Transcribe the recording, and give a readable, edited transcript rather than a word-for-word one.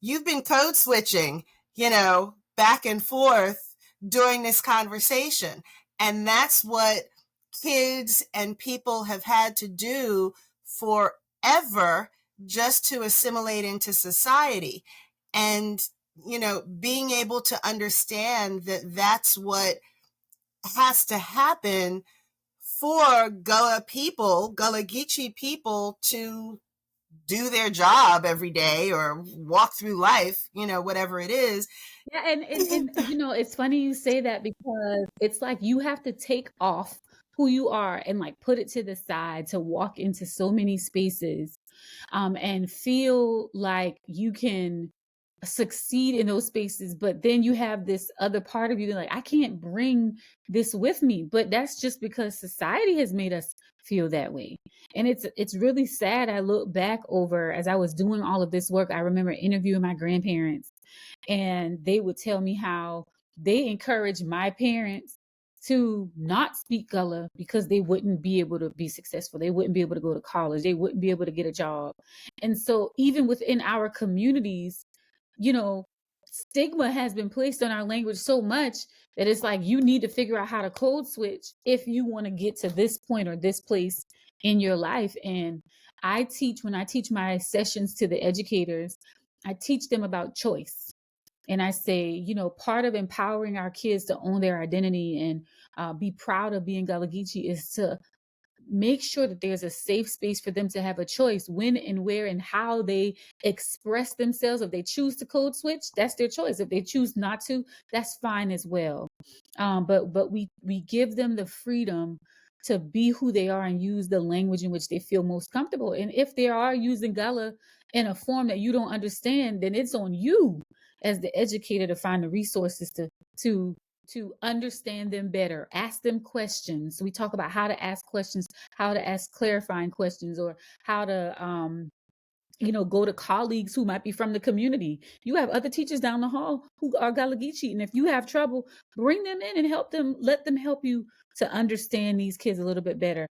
you've been code switching, back and forth during this conversation. And that's what kids and people have had to do forever just to assimilate into society. And, being able to understand that that's what has to happen for Gullah people, Gullah Geechee people, to do their job every day or walk through life, whatever it is. Yeah, and it's funny you say that because it's like you have to take off who you are and like put it to the side to walk into so many spaces and feel like you can succeed in those spaces, but then you have this other part of you that like, I can't bring this with me. But that's just because society has made us feel that way. And it's really sad. I look back over as I was doing all of this work, I remember interviewing my grandparents, and they would tell me how they encouraged my parents to not speak Gullah because they wouldn't be able to be successful. They wouldn't be able to go to college. They wouldn't be able to get a job. And so even within our communities, you know, stigma has been placed on our language so much that it's like you need to figure out how to code switch if you want to get to this point or this place in your life. And when I teach my sessions to the educators, I teach them about choice. And I say, part of empowering our kids to own their identity and be proud of being Gullah Geechee is to make sure that there's a safe space for them to have a choice when and where and how they express themselves. If they choose to code switch, that's their choice. If they choose not to, that's fine as well. But we give them the freedom to be who they are and use the language in which they feel most comfortable. And if they are using Gullah in a form that you don't understand, then it's on you as the educator to find the resources to understand them better, ask them questions. We talk about how to ask questions, how to ask clarifying questions, or how to go to colleagues who might be from the community. You have other teachers down the hall who are Gullah Geechee, and if you have trouble, bring them in and help them, let them help you to understand these kids a little bit better.